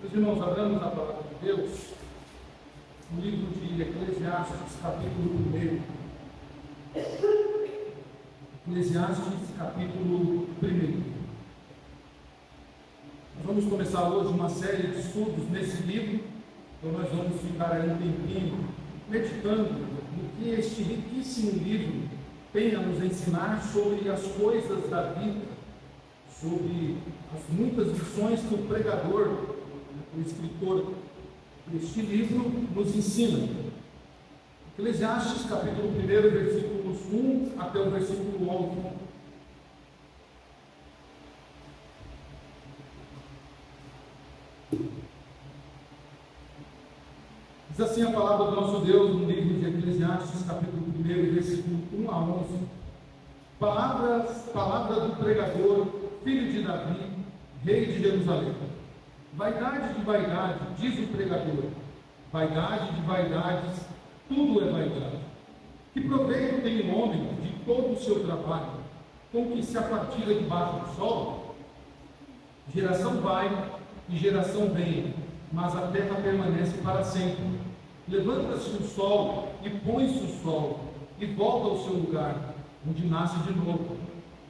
Meus irmãos, abramos a palavra de Deus no livro de Eclesiastes, capítulo 1. Eclesiastes, capítulo 1. Nós vamos começar hoje uma série de estudos nesse livro, então nós vamos ficar aí um tempinho meditando no que este riquíssimo livro tem a nos ensinar sobre as coisas da vida, sobre as muitas lições que o pregador, o escritor deste livro, nos ensina. Eclesiastes, capítulo 1, versículos 1 até o versículo 11. Diz assim a palavra do nosso Deus no livro de Eclesiastes, capítulo 1, versículo 1 a 11. Palavra do pregador, filho de Davi, rei de Jerusalém. Vaidade de vaidade, diz o pregador, vaidade de vaidades, tudo é vaidade. Que proveito tem o homem de todo o seu trabalho, com que se apartilha debaixo do sol? Geração vai e geração vem, mas a terra permanece para sempre. Levanta-se o sol e põe-se o sol, e volta ao seu lugar, onde nasce de novo.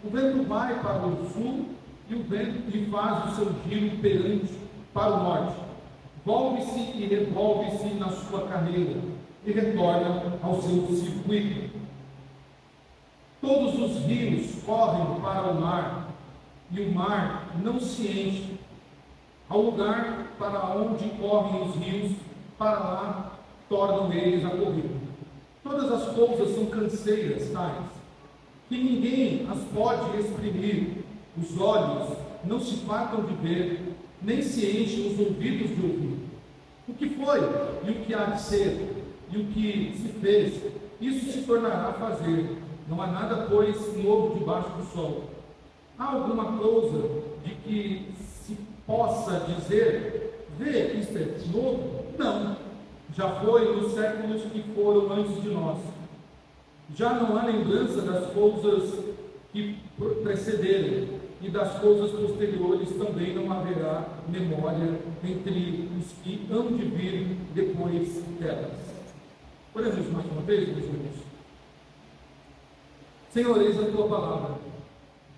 O vento vai para o sul, e o vento e faz o seu giro perante para o norte. Volve-se e revolve-se na sua carreira, e retorna ao seu circuito. Todos os rios correm para o mar, e o mar não se enche. Ao lugar para onde correm os rios, para lá tornam eles a correr. Todas as coisas são canseiras tais, que ninguém as pode exprimir. Os olhos não se fartam de ver, nem se enchem os ouvidos de ouvir. O que foi e o que há de ser, e o que se fez, isso se tornará a fazer. Não há nada, pois, novo debaixo do sol. Há alguma coisa de que se possa dizer, vê, isto é novo? Não. Já foi nos séculos que foram antes de nós. Já não há lembrança das coisas que precederam, e das coisas posteriores também não haverá memória entre os que hão de vir depois delas. Oremos mais uma vez, meus irmãos. Senhor, eis a tua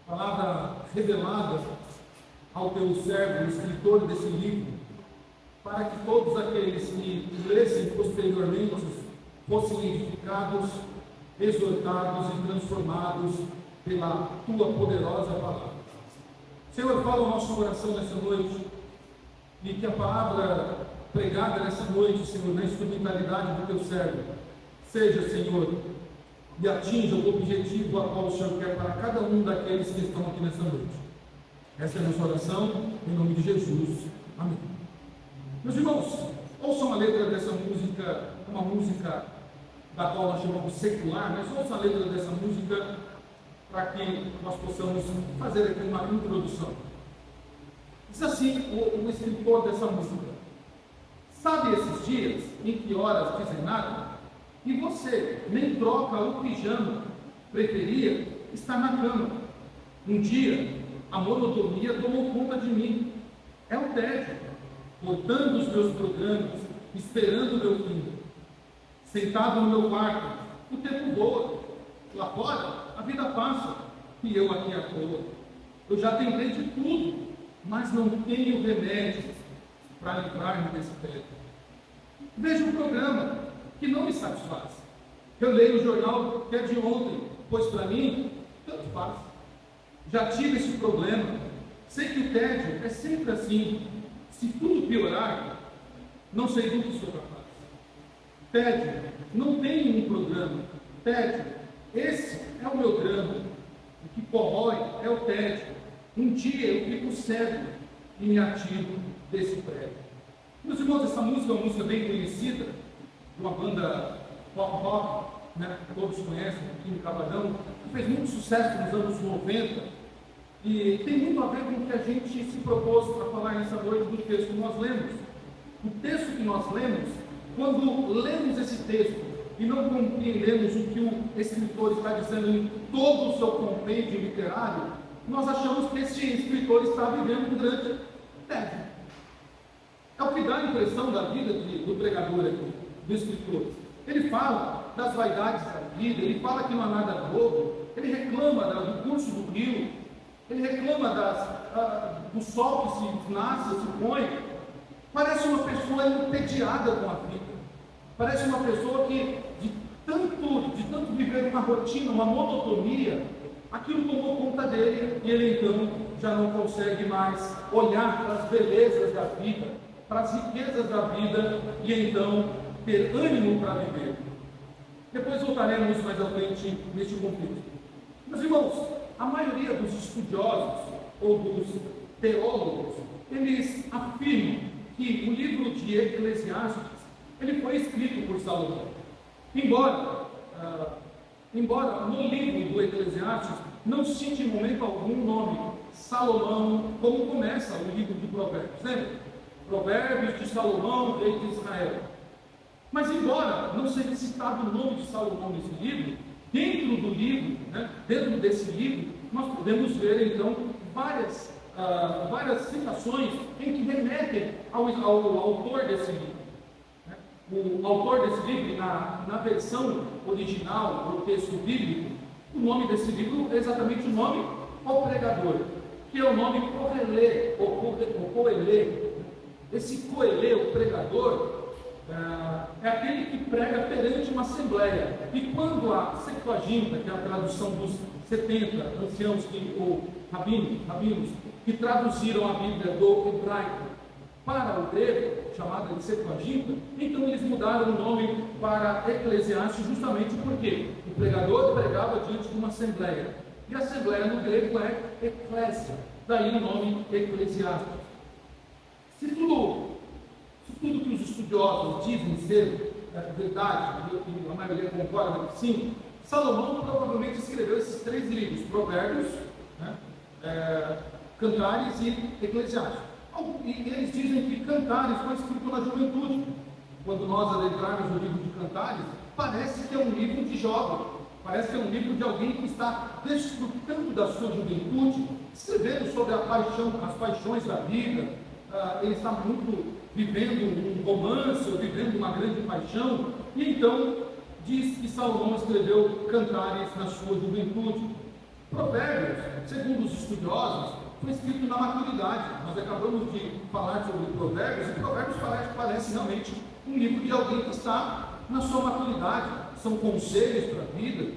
palavra revelada ao teu servo, o escritor desse livro, para que todos aqueles que lessem posteriormente fossem edificados, exortados e transformados pela tua poderosa palavra. Senhor, fala o nosso coração nessa noite, e que a palavra pregada nessa noite, Senhor, na instrumentalidade do teu servo, seja, Senhor, e atinja o objetivo a qual o Senhor quer para cada um daqueles que estão aqui nessa noite. Essa é a nossa oração, em nome de Jesus. Amém. Meus irmãos, ouçam a letra dessa música, uma música da qual nós chamamos secular, mas ouçam a letra dessa música para que nós possamos fazer aqui uma introdução. Diz assim o escritor dessa música: sabe esses dias em que horas dizem nada? E você nem troca o pijama, preferia estar na cama. Um dia a monotonia tomou conta de mim. É o tédio, botando os meus programas, esperando o meu fim. Sentado no meu quarto, o tempo voa. Lá fora, a vida passa, e eu aqui à toa. Eu já tentei de tudo, mas não tenho remédio para livrar-me desse tédio. Vejo um programa que não me satisfaz. Eu leio o jornal que é de ontem, pois para mim, tanto faz. Já tive esse problema. Sei que o tédio é sempre assim. Se tudo piorar, não sei do que sou capaz. Tédio, não tenho um programa. Tédio, esse é o meu drama. O que corrói é o tédio. Um dia eu fico cego e me atiro desse prédio. Meus irmãos, essa música é uma música bem conhecida, de uma banda pop rock, né? Todos conhecem, aqui no Cabadão, que fez muito sucesso nos anos 90, e tem muito a ver com o que a gente se propôs para falar nessa noite do texto que nós lemos. O texto que nós lemos, quando lemos esse texto e não compreendemos o que o escritor está dizendo em todo o seu compêndio literário, nós achamos que esse escritor está vivendo um grande tédio. dá a impressão da vida do pregador aqui, do escritor? Ele fala das vaidades da vida, ele fala que não há nada novo, ele reclama do curso do rio, ele reclama do sol que se nasce, se põe. Parece uma pessoa entediada com a vida, parece uma pessoa que, de tanto viver uma rotina, uma monotonia, aquilo tomou conta dele e ele então já não consegue mais olhar para as belezas da vida, para as riquezas da vida e então ter ânimo para viver. Depois voltaremos mais à frente neste conflito. Meus irmãos, a maioria dos estudiosos ou dos teólogos, eles afirmam que o livro de Eclesiastes, ele foi escrito por Salomão. Embora no livro do Eclesiastes não cite em momento algum o nome Salomão, como começa o livro de Provérbios, lembra? Provérbios de Salomão, rei de Israel. Mas embora não seja citado o nome de Salomão nesse livro, dentro desse livro, nós podemos ver então várias citações em que remetem ao autor desse livro. O autor desse livro, na versão original do texto bíblico, o nome desse livro é exatamente o nome O Pregador, que é o nome Coelê, ou Coelê. Esse Coelê, o pregador, é aquele que prega perante uma assembleia. E quando a Septuaginta, que é a tradução dos 70 anciãos ou rabinos, que traduziram a Bíblia do hebraico para o grego, chamada de Septuaginta, então eles mudaram o nome para Eclesiastes justamente porque o pregador pregava diante de uma assembleia. E a assembleia no grego é eclésia, daí o nome Eclesiastes. Se tudo que os estudiosos dizem ser verdade, e a maioria concorda que sim, Salomão provavelmente escreveu esses 3 livros, Provérbios, Cantares e Eclesiastes. E eles dizem que Cantares foi escrito na juventude. Quando nós adentrarmos no livro de Cantares, parece que é um livro de jovem, parece que é um livro de alguém que está desfrutando da sua juventude, escrevendo sobre as paixões da vida. Ele está muito vivendo um romance, ou vivendo uma grande paixão, e então diz que Salomão escreveu Cantares na sua juventude. Provérbios, segundo os estudiosos, foi escrito na maturidade. Nós acabamos de falar sobre Provérbios, e Provérbios parece realmente um livro de alguém que está na sua maturidade. São conselhos para a vida,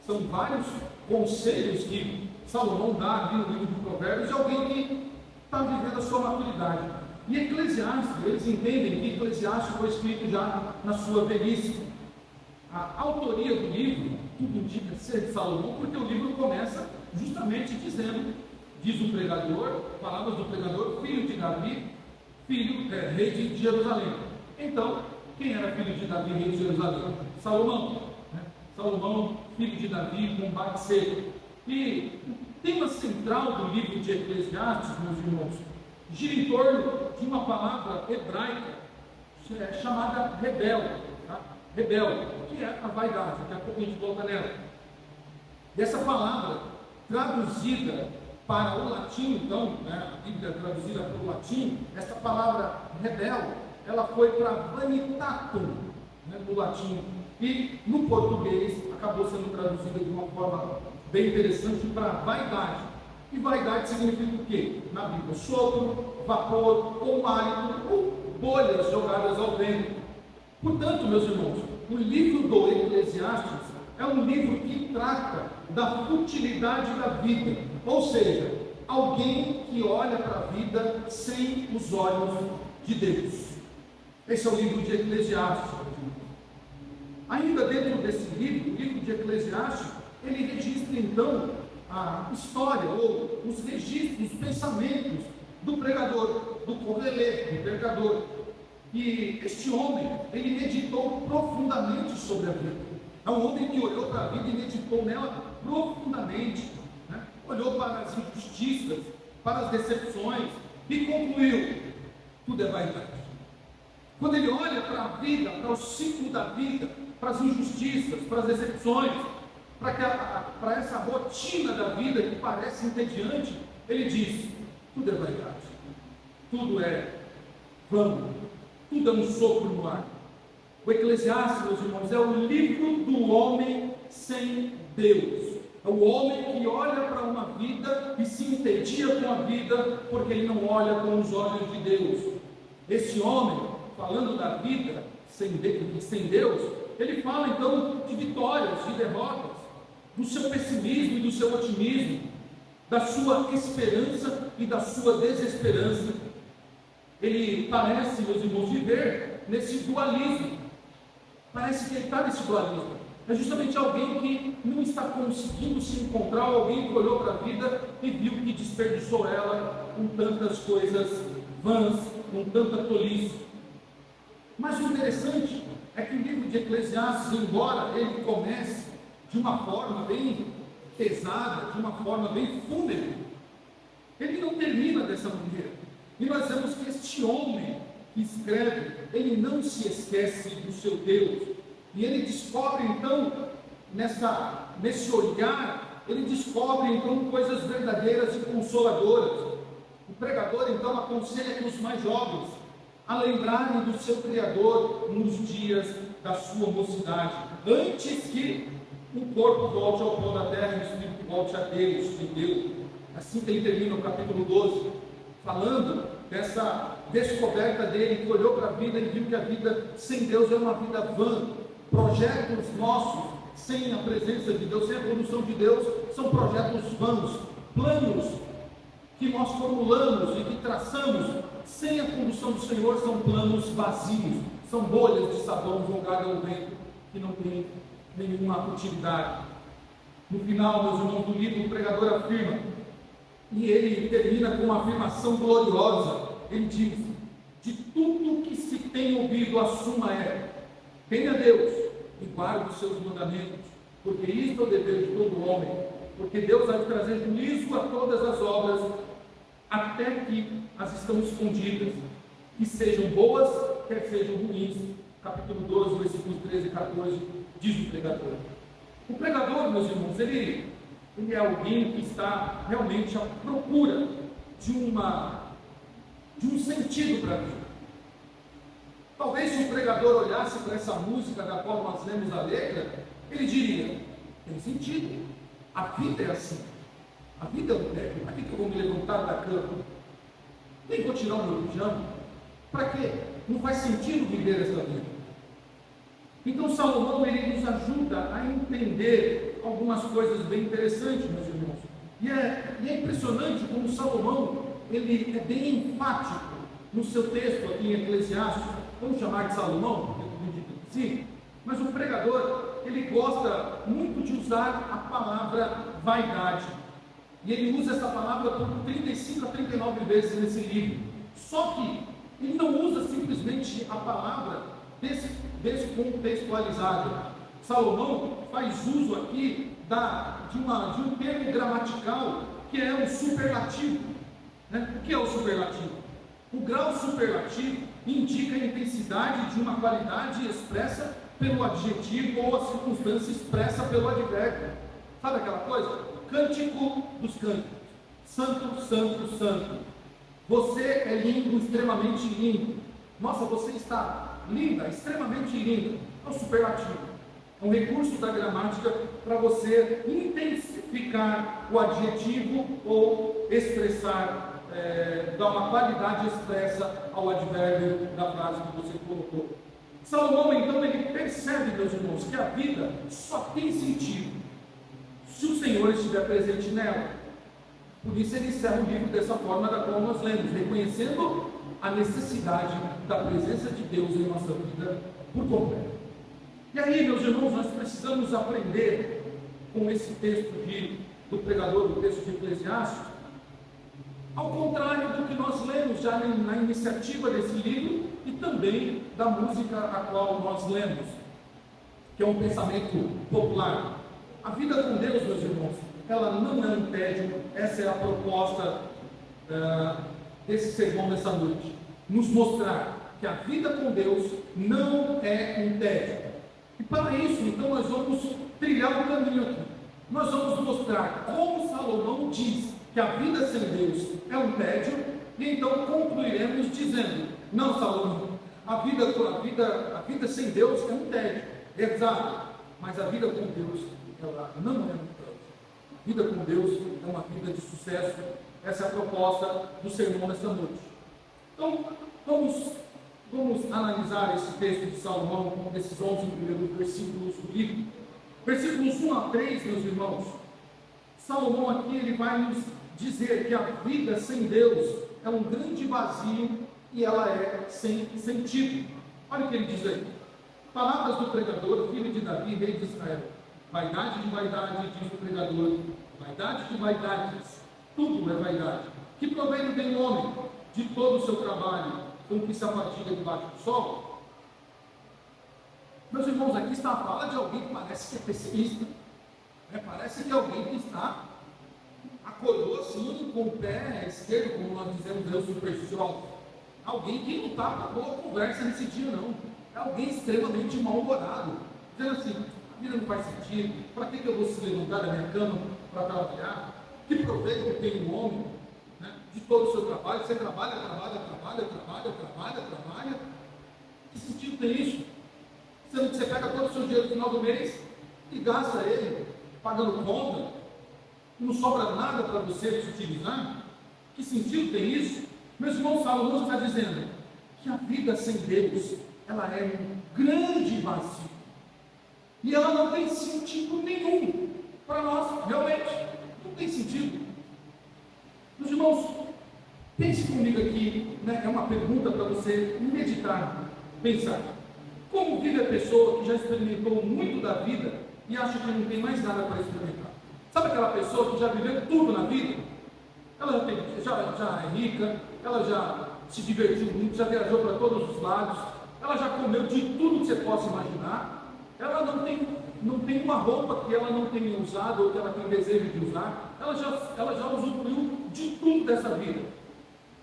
são vários conselhos que Salomão dá ali no livro de Provérbios de alguém que está vivendo a sua maturidade. E Eclesiastes, eles entendem que Eclesiastes foi escrito já na sua velhice. A autoria do livro, tudo indica ser de Salomão, porque o livro começa justamente dizendo, diz o pregador, palavras do pregador, filho de Davi, rei de Jerusalém. Então, quem era filho de Davi, rei de Jerusalém? Salomão. Salomão, filho de Davi, com Batseba. E o tema central do livro de Eclesiastes, meus irmãos, gira em torno de uma palavra hebraica chamada rebel, que é a vaidade. Daqui a pouco a gente volta nela. E essa palavra, traduzida para o latim, então, a Bíblia traduzida para o latim, essa palavra rebel, ela foi para vanitatum, no latim, e no português acabou sendo traduzida de uma forma bem interessante para vaidade. E vaidade significa o quê? Na Bíblia, sopro, vapor, ou hálito, ou bolhas jogadas ao vento. Portanto, meus irmãos, o livro do Eclesiastes é um livro que trata da futilidade da vida, ou seja, alguém que olha para a vida sem os olhos de Deus. Esse é o livro de Eclesiastes. Ainda dentro desse livro, o livro de Eclesiastes, ele registra então a história, ou os registros, os pensamentos do pregador, do Coelê, do pregador. E este homem, ele meditou profundamente sobre a vida. É um homem que olhou para a vida e meditou nela profundamente, olhou para as injustiças, para as decepções e concluiu: tudo é vaidade. Quando ele olha para a vida, para o ciclo da vida, para as injustiças, para as decepções, para essa rotina da vida que parece entediante, ele diz: tudo é vaidade, tudo é vão. Tudo é um sopro no ar. O Eclesiastes, meus irmãos, é o livro do homem sem Deus. É o homem que olha para uma vida e se entedia com a vida, porque ele não olha com os olhos de Deus. Esse homem, falando da vida sem Deus, ele fala então de vitórias, de derrotas, do seu pessimismo e do seu otimismo, da sua esperança e da sua desesperança. Ele parece, meus irmãos, viver nesse dualismo. Parece que ele está nesse dualismo. É justamente alguém que não está conseguindo se encontrar, alguém que olhou para a vida e viu que desperdiçou ela com tantas coisas vãs, com tanta tolice. Mas o interessante é que o livro de Eclesiastes, embora ele comece de uma forma bem pesada, de uma forma bem fúnebre, ele não termina dessa maneira. E nós vemos que este homem que escreve, ele não se esquece do seu Deus. E ele descobre então, nesse olhar, ele descobre então coisas verdadeiras e consoladoras. O pregador então aconselha os mais jovens a lembrarem do seu Criador nos dias da sua mocidade, antes que o corpo volte ao pó da terra e o espírito volte a Deus, de Deus. Assim que ele termina o capítulo 12, falando dessa descoberta dele, que olhou para a vida e viu que a vida sem Deus é uma vida vã. Projetos nossos sem a presença de Deus, sem a condução de Deus, são projetos vãos, planos que nós formulamos e que traçamos sem a condução do Senhor, são planos vazios, são bolhas de sabão jogadas ao vento que não tem nenhuma utilidade. No final, meus irmãos, do livro, o pregador afirma, e ele termina com uma afirmação gloriosa. Ele diz: de tudo que se tem ouvido, a suma é: teme a Deus e guarde os seus mandamentos, porque isto é o dever de todo homem, porque Deus vai trazer juízo a todas as obras, até que as estão escondidas, que sejam boas, quer sejam ruins. Capítulo 12, versículos 13 e 14, diz o pregador. O pregador, meus irmãos, ele é alguém que está realmente à procura de um sentido para a vida. Talvez se o pregador olhasse para essa música da qual nós lemos a letra, ele diria: tem sentido, a vida é assim, a vida é um tédio. Para que eu vou me levantar da cama? Nem vou tirar o meu pijama. Para quê? Não faz sentido viver essa vida. Então Salomão, ele nos ajuda a entender algumas coisas bem interessantes, meus irmãos. E é impressionante como Salomão, ele é bem enfático no seu texto aqui em Eclesiastes. Vamos chamar de Salomão, porque eu acredito que sim. Mas o pregador, ele gosta muito de usar a palavra vaidade. E ele usa essa palavra por 35 a 39 vezes nesse livro. Só que ele não usa simplesmente a palavra descontextualizada. Salomão faz uso aqui de um termo gramatical que é um superlativo. O que é o superlativo? O grau superlativo indica a intensidade de uma qualidade expressa pelo adjetivo ou a circunstância expressa pelo advérbio. Sabe aquela coisa? Cântico dos cânticos. Santo, santo, santo. Você é lindo, extremamente lindo. Nossa, você está linda, extremamente linda. É um superlativo. É um recurso da gramática para você intensificar o adjetivo ou expressar, dar uma qualidade expressa ao advérbio da frase que você colocou. Salomão, então, ele percebe, meus irmãos, que a vida só tem sentido se o Senhor estiver presente nela. Por isso ele encerra o livro dessa forma da qual nós lemos, reconhecendo a necessidade da presença de Deus em nossa vida por completo. E aí, meus irmãos, nós precisamos aprender com esse texto do pregador, do texto de Eclesiastes, ao contrário do que nós lemos já na iniciativa desse livro e também da música a qual nós lemos, que é um pensamento popular. A vida com Deus, meus irmãos, ela não é um tédio. Essa é a proposta desse sermão dessa noite. Nos mostrar que a vida com Deus não é um tédio. E para isso, então, nós vamos trilhar um caminho aqui. Nós vamos mostrar como Salomão diz que a vida sem Deus é um tédio, e então concluiremos dizendo Não, Salomão, a vida sem Deus é um tédio, exato, mas a vida com Deus, ela não é um tédio. A vida com Deus é uma vida de sucesso. Essa é a proposta do sermão nesta noite. Então, vamos analisar esse texto de Salomão, com esses 11 primeiros versículos do livro. Versículos 1 a 3, meus irmãos. Salomão aqui, ele vai nos dizer que a vida sem Deus é um grande vazio e ela é sem sentido. Olha o que ele diz aí. Palavras do pregador, filho de Davi, rei de Israel. Vaidade de vaidade, diz o pregador. Vaidade de vaidades, tudo é vaidade. Que proveito tem o homem de todo o seu trabalho, com que se afadiga debaixo do sol? Meus irmãos, aqui está a fala de alguém que parece que é pessimista. Parece que alguém que acordou assim com o pé esquerdo, como nós dizemos, eu supersticioso. Alguém que não está com boa conversa nesse dia, não. É alguém extremamente mal-humorado, dizendo assim: a vida não faz sentido, para que eu vou se levantar da minha cama para trabalhar? Que proveito tem um homem, né, de todo o seu trabalho? Você trabalha. Que sentido tem isso? Sendo que você pega todo o seu dinheiro no final do mês e gasta ele pagando conta, não sobra nada para você se utilizar. Que sentido tem isso? Meus irmãos, Salomão está dizendo que a vida sem Deus, ela é um grande vazio, e ela não tem sentido nenhum para nós, realmente, não tem sentido. Meus irmãos, pense comigo aqui, né? É uma pergunta para você meditar, pensar. Como vive a pessoa que já experimentou muito da vida e acha que não tem mais nada para experimentar? Sabe aquela pessoa que já viveu tudo na vida? Ela já é rica, ela já se divertiu muito, já viajou para todos os lados, ela já comeu de tudo que você possa imaginar, ela não tem uma roupa que ela não tenha usado ou que ela tenha desejo de usar, ela já usufruiu de tudo dessa vida.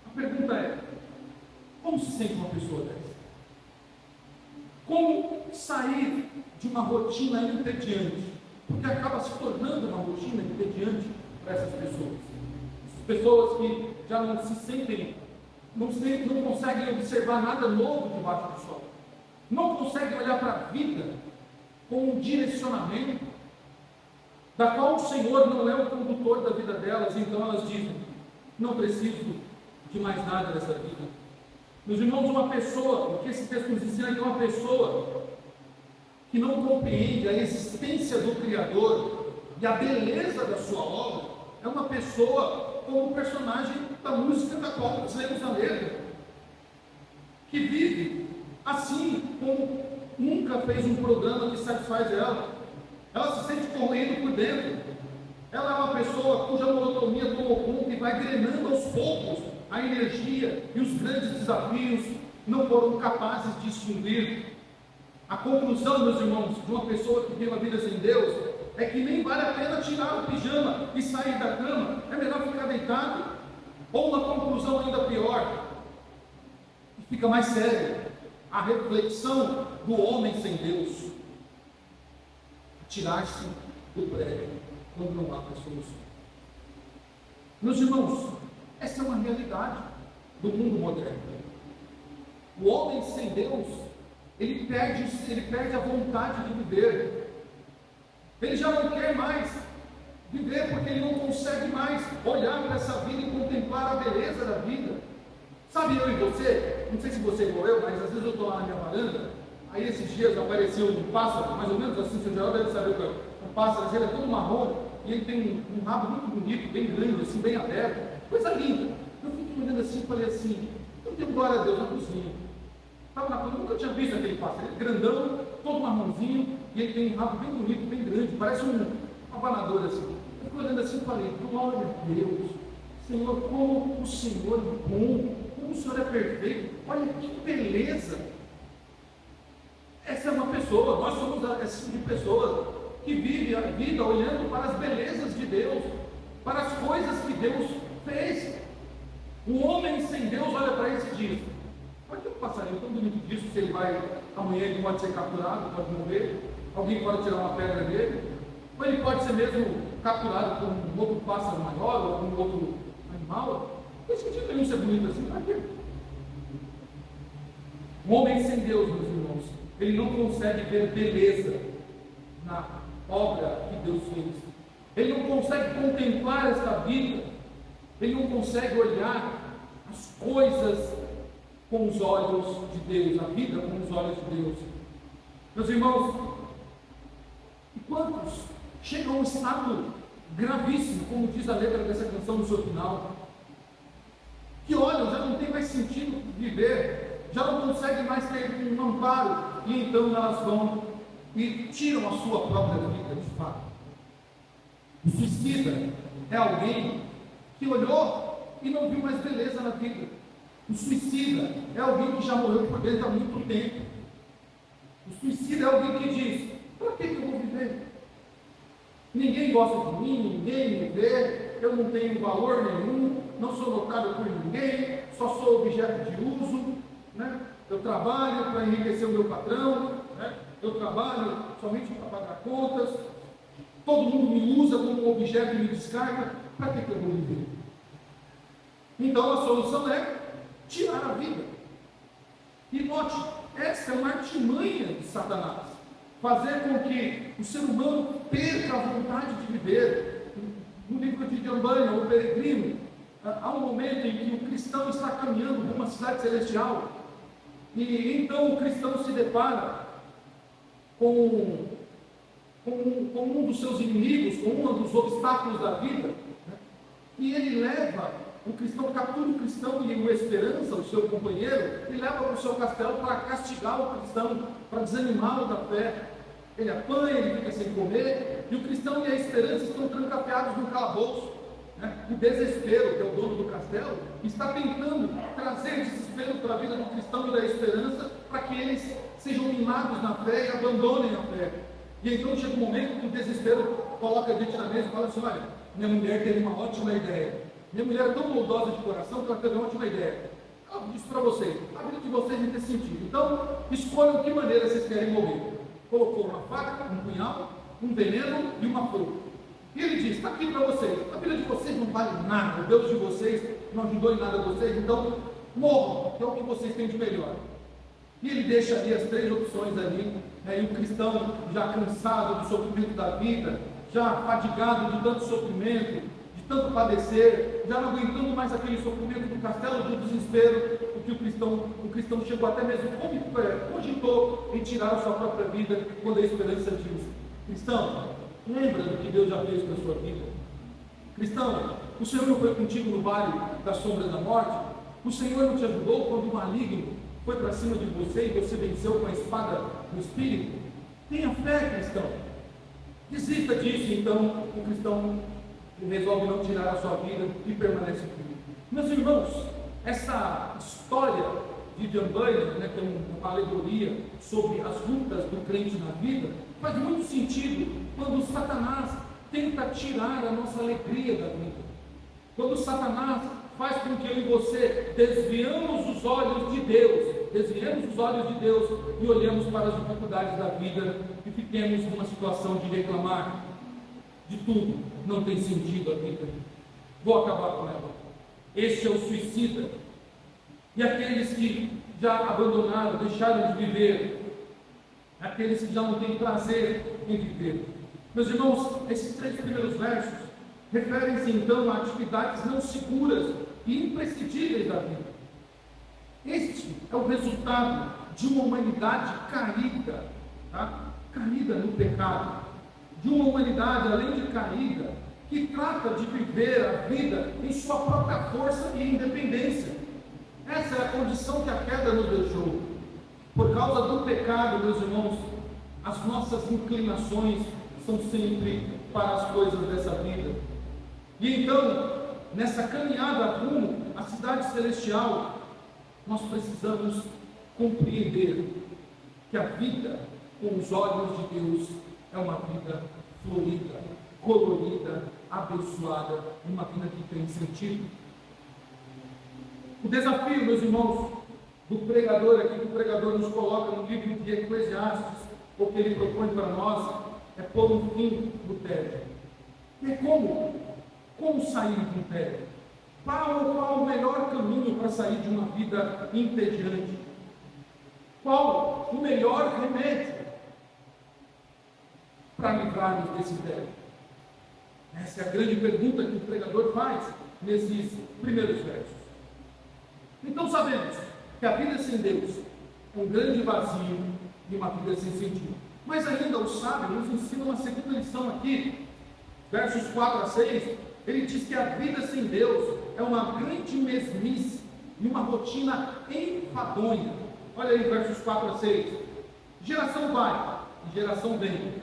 A pergunta é: como se sente uma pessoa dessa? Como sair de uma rotina entediante? Porque acaba se tornando uma rotina entediante para essas pessoas. As pessoas que já não se sentem, não conseguem observar nada novo debaixo do sol, não conseguem olhar para a vida com um direcionamento, da qual o Senhor não é o condutor da vida delas, então elas dizem: não preciso de mais nada dessa vida. Meus irmãos, uma pessoa, o que esse texto nos ensina é que uma pessoa que não compreende a existência do Criador e a beleza da sua obra, é uma pessoa como o personagem da música da qual nós lemos a letra, que vive assim, como nunca fez um programa que satisfaz ela. Ela se sente correndo por dentro. Ela é uma pessoa cuja monotonia tomou conta e vai drenando aos poucos a energia, e os grandes desafios não foram capazes de extinguir. A conclusão, meus irmãos, de uma pessoa que vive uma vida sem Deus é que nem vale a pena tirar o pijama e sair da cama, é melhor ficar deitado. Ou uma conclusão ainda pior, que fica mais séria: a reflexão do homem sem Deus, tirar-se do prédio quando não há mais solução. Meus irmãos, essa é uma realidade do mundo moderno. O homem sem Deus, ele perde a vontade de viver. Ele já não quer mais viver, porque ele não consegue mais olhar para essa vida e contemplar a beleza da vida. Sabe, eu e você, não sei se você é igual eu, mas às vezes eu estou lá na minha varanda, aí esses dias apareceu um pássaro, mais ou menos assim, você já deve saber o que é um pássaro, ele é todo marrom, e ele tem um rabo muito bonito, bem grande, assim, bem aberto, coisa linda. Eu fiquei olhando assim e falei assim: eu tenho glória a Deus na cozinha. Estava na cozinha, nunca tinha visto aquele pássaro, ele é grandão, todo marronzinho, e ele tem um rabo bem bonito, bem grande, parece um abanador assim. Eu fiquei olhando assim e falei: glória a Deus, Senhor, como o Senhor é bom, como o Senhor é perfeito, olha que beleza. Essa é uma pessoa, nós somos esse tipo de pessoa que vive a vida olhando para as belezas de Deus, para as coisas que Deus fez. O homem sem Deus olha para isso e diz: olha que um passarinho tão bonito disso, se ele vai, amanhã ele pode ser capturado, pode morrer, alguém pode tirar uma pedra dele, ou ele pode ser mesmo capturado por um outro pássaro maior, ou um outro animal. Não tem sentido nenhum ser bonito assim, para quê? Um homem sem Deus, meus irmãos, ele não consegue ver beleza na obra que Deus fez. Ele não consegue contemplar esta vida. Ele não consegue olhar as coisas com os olhos de Deus, a vida com os olhos de Deus. Meus irmãos, e quantos chegam a um estado gravíssimo, como diz a letra dessa canção no seu final, que olham, já não tem mais sentido viver, já não conseguem mais ter um amparo, e então elas vão e tiram a sua própria vida, de fato. O suicida é alguém que olhou e não viu mais beleza na vida. O suicida é alguém que já morreu por dentro há muito tempo. O suicida é alguém que diz: para que eu vou viver? Ninguém gosta de mim, ninguém me vê, eu não tenho valor nenhum, não sou notado por ninguém, só sou objeto de uso, né? Eu trabalho para enriquecer o meu patrão, né? Eu trabalho somente para pagar contas, todo mundo me usa como um objeto e me descarga, para que eu vou viver? Então a solução é tirar a vida. E note, essa é uma artimanha de Satanás, fazer com que o ser humano perca a vontade de viver. No livro de John Bunyan, o Peregrino, há um momento em que o cristão está caminhando por uma cidade celestial, e então o cristão se depara com um dos seus inimigos, com um dos obstáculos da vida, né? E ele leva, o cristão captura o cristão e o Esperança, o seu companheiro, e leva para o seu castelo para castigar o cristão, para desanimá-lo da fé. Ele apanha, ele fica sem comer, e o cristão e a Esperança estão trancafiados no calabouço, né? O desespero, que é o dono do castelo, está tentando trazer desespero para a vida do cristão e da Esperança, para que eles sejam mimados na fé e abandonem a fé. E então chega um momento que o desespero coloca a gente na mesa e fala assim: olha, minha mulher teve uma ótima ideia. Minha mulher é tão bondosa de coração que ela teve uma ótima ideia. Ela disse para vocês: a vida de vocês não tem sentido. Então, escolham de que maneira vocês querem morrer. Colocou uma faca, um punhal, um veneno e uma flor. E ele diz: está aqui para vocês. A vida de vocês não vale nada. O Deus de vocês não ajudou em nada vocês. Então, morram, que é o que vocês têm de melhor. E ele deixa ali as três opções ali, né? E o cristão, já cansado do sofrimento da vida, já fadigado de tanto sofrimento, de tanto padecer, já não aguentando mais aquele sofrimento do castelo do desespero, porque o cristão chegou até mesmo, cogitou em tirar a sua própria vida, quando a Esperança diz: cristão, lembra do que Deus já fez na sua vida? Cristão, o Senhor não foi contigo no vale da sombra da morte? O Senhor não te ajudou quando o maligno foi para cima de você e você venceu com a espada do Espírito? Tenha fé, cristão. Desista disso. Então o cristão resolve não tirar a sua vida e permanece firme. Meus irmãos, essa história de John Bunyan, né, que é uma alegoria sobre as lutas do crente na vida, faz muito sentido quando Satanás tenta tirar a nossa alegria da vida. Quando Satanás faz com que eu e você desviamos os olhos de Deus e olhemos para as dificuldades da vida e fiquemos numa situação de reclamar de tudo. Não tem sentido a vida, vou acabar com ela. Este é o suicida. E aqueles que já abandonaram, deixaram de viver, aqueles que já não têm prazer em viver. Meus irmãos, esses três primeiros versos referem-se então a atividades não seguras e imprescindíveis da vida. Este é o resultado de uma humanidade caída, tá? Caída no pecado, de uma humanidade, além de caída, que trata de viver a vida em sua própria força e independência. Essa é a condição que a queda nos deixou. Por causa do pecado, meus irmãos, as nossas inclinações são sempre para as coisas dessa vida. E então, nessa caminhada rumo à cidade celestial, nós precisamos compreender que a vida com os olhos de Deus é uma vida florida, colorida, abençoada, uma vida que tem sentido. O desafio, meus irmãos, do pregador aqui, que o pregador nos coloca no livro de Eclesiastes, o que ele propõe para nós, é pôr um fim no tédio. E como sair de um tédio? Qual o melhor caminho para sair de uma vida entediante? Qual o melhor remédio para livrarmos desse velho? Essa é a grande pergunta que o pregador faz nesses primeiros versos. Então sabemos que a vida sem Deus é um grande vazio e uma vida sem sentido. Mas ainda o sábio nos ensina uma segunda lição aqui, versos 4 a 6, ele diz que a vida sem Deus é uma grande mesmice e uma rotina enfadonha. Olha aí, versos 4 a 6. Geração vai e geração vem,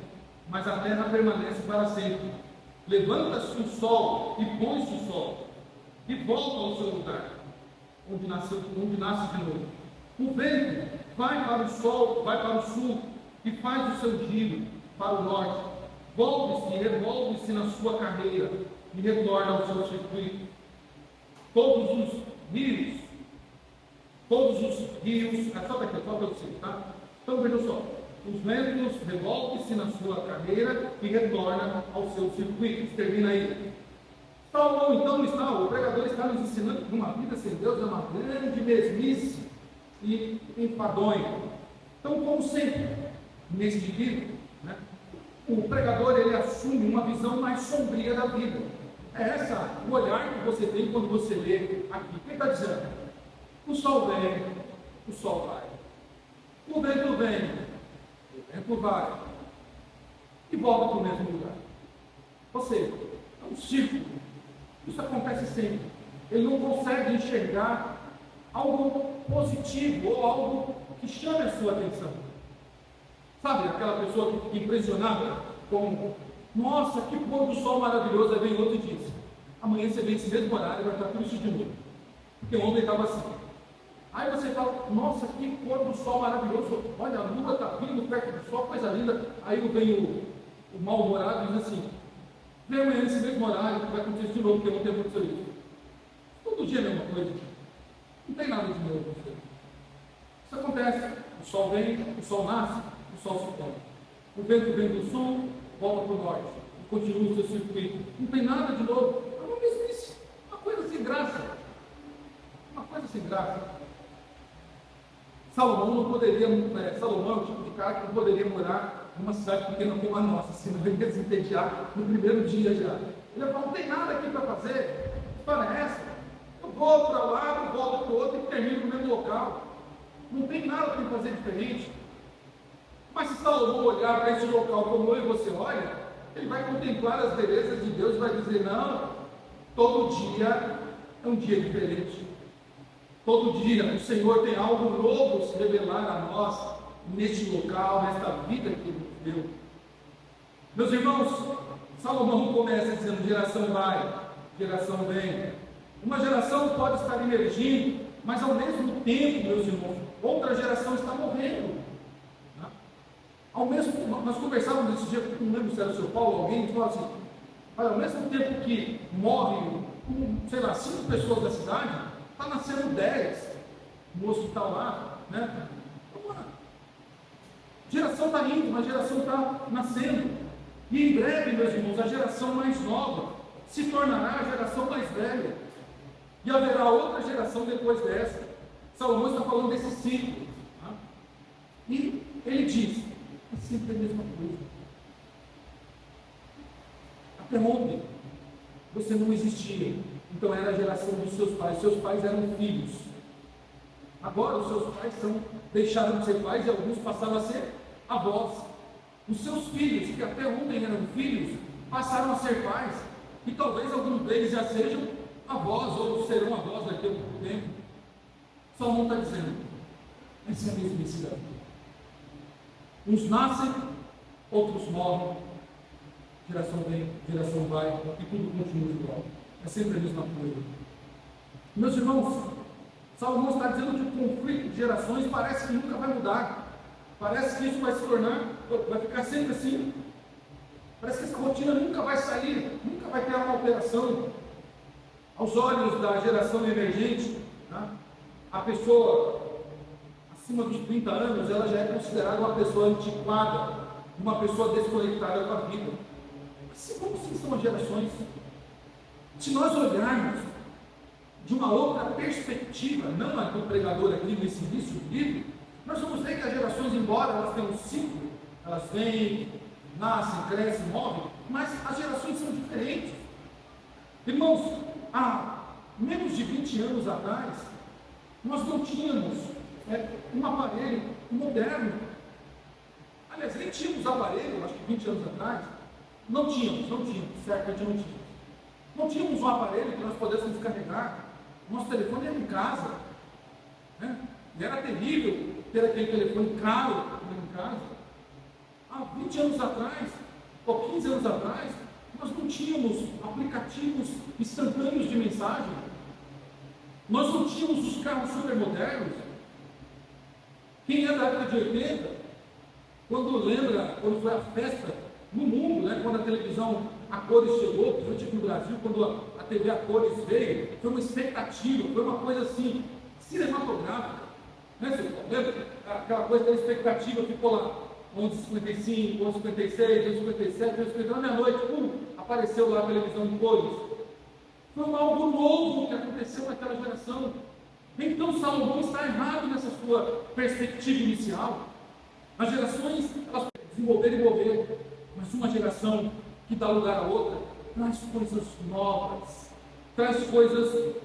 mas a terra permanece para sempre. Levanta-se o sol e põe-se o sol, e volta ao seu lugar, onde nasce de novo. O vento vai para o sol, vai para o sul, e faz o seu giro para o norte. Volve-se e revolve-se na sua carreira, e retorna ao seu circuito. Todos os rios, só para você, tá? Então vejam só, os ventos revolvem-se na sua carreira e retorna ao seu circuito. Termina aí. Salomão então o pregador está nos ensinando que uma vida sem Deus é uma grande mesmice e enfadonha. Então, como sempre, neste livro, né, o pregador ele assume uma visão mais sombria da vida. É essa o olhar que você tem quando você lê aqui. O que ele está dizendo? O sol vem, o sol vai. O vento vem, o vento vai. E volta para o mesmo lugar. Ou seja, é um círculo. Isso acontece sempre. Ele não consegue enxergar algo positivo ou algo que chame a sua atenção. Sabe, aquela pessoa que fica impressionada com, nossa, que pôr do sol maravilhoso, aí vem outro e diz, amanhã você vem esse mesmo horário e vai estar tudo isso de novo. Porque ontem estava assim. Aí você fala, nossa, que pôr do sol maravilhoso, olha, a lua está vindo perto do sol, coisa linda. Aí vem o mal-humorado e diz assim, vem amanhã nesse mesmo horário, que vai acontecer de novo, porque ontem aconteceu isso. Todo dia é a mesma coisa. Não tem nada de novo. Isso acontece. O sol vem, o sol nasce, o sol se põe. O vento vem do sul, volta para o norte. E continua o seu circuito. Não tem nada de novo. É uma mesmice. Uma coisa sem graça. Uma coisa sem graça. Salomão é o tipo de cara que não poderia morar numa cidade pequena como a nossa, senão ele ia se entediar no primeiro dia já. Ele ia falar, não tem nada aqui para fazer. Que história é essa? Eu vou para lá, eu volto para o outro e termino no mesmo local. Não tem nada para fazer diferente. Mas se Salomão olhar para esse local como eu e você olha, ele vai contemplar as belezas de Deus e vai dizer, não, todo dia é um dia diferente. Todo dia o Senhor tem algo novo se revelar a nós, neste local, nesta vida que Ele nos deu. Meus irmãos, Salomão começa dizendo, geração vai, geração vem. Uma geração pode estar emergindo, mas ao mesmo tempo, meus irmãos, outra geração está morrendo. Nós conversávamos esse dia, não lembro se era o seu Paulo, alguém falou assim, olha, ao mesmo tempo que morrem, 5 pessoas da cidade, está nascendo 10 no hospital lá, né? Então, a geração está indo, uma geração está nascendo. E em breve, meus irmãos, a geração mais nova se tornará a geração mais velha. E haverá outra geração depois dessa. Salomão está falando desse ciclo. Tá? E ele diz, é sempre a mesma coisa. Até ontem, você não existia. Então era a geração dos seus pais. Seus pais eram filhos. Agora os seus pais deixaram de ser pais e alguns passaram a ser avós. Os seus filhos, que até ontem eram filhos, passaram a ser pais. E talvez alguns deles já sejam avós ou serão avós daqui a pouco tempo. Salomão está dizendo, essa é a mesmice da vida. Uns nascem, outros morrem, geração vem, geração vai, e tudo continua igual. É sempre a mesma coisa. Meus irmãos, Salomão está dizendo que o conflito de gerações parece que nunca vai mudar. Parece que isso vai se tornar, vai ficar sempre assim. Parece que essa rotina nunca vai sair, nunca vai ter uma alteração. Aos olhos da geração emergente, tá? A pessoa acima dos 30 anos, ela já é considerada uma pessoa antiquada, uma pessoa desconectada com a vida. Assim como são as gerações. Se nós olharmos de uma outra perspectiva, não a do pregador aqui nesse início do livro, nós vamos ver embora elas tenham um ciclo, elas vêm, nascem, crescem, morrem, mas as gerações são diferentes. Irmãos, há menos de 20 anos atrás, nós não tínhamos um aparelho moderno. Aliás, nem tínhamos aparelho, acho que 20 anos atrás. Não tínhamos, certamente não tínhamos. Não tínhamos um aparelho que nós pudéssemos carregar. Nosso telefone era em casa. Né? E era terrível ter aquele telefone caro em casa. Há 20 anos atrás, ou 15 anos atrás, nós não tínhamos aplicativos instantâneos de mensagem. Nós não tínhamos os carros supermodernos. Quem é da época de 80, quando lembra, quando foi a festa no mundo, né, quando a televisão a cores chegou, principalmente aqui no Brasil, quando a TV a cores veio, foi uma expectativa, foi uma coisa assim, cinematográfica. Né? Você lembra? Aquela coisa da expectativa ficou lá, 11h55, 11h56, 11h57, 11h59, meia-noite, apareceu lá a televisão em cores. Foi algo novo que aconteceu naquela geração. Então Salomão está errado nessa sua perspectiva inicial. As gerações, elas podem desenvolver e mover, mas uma geração que dá lugar à outra traz coisas novas, traz coisas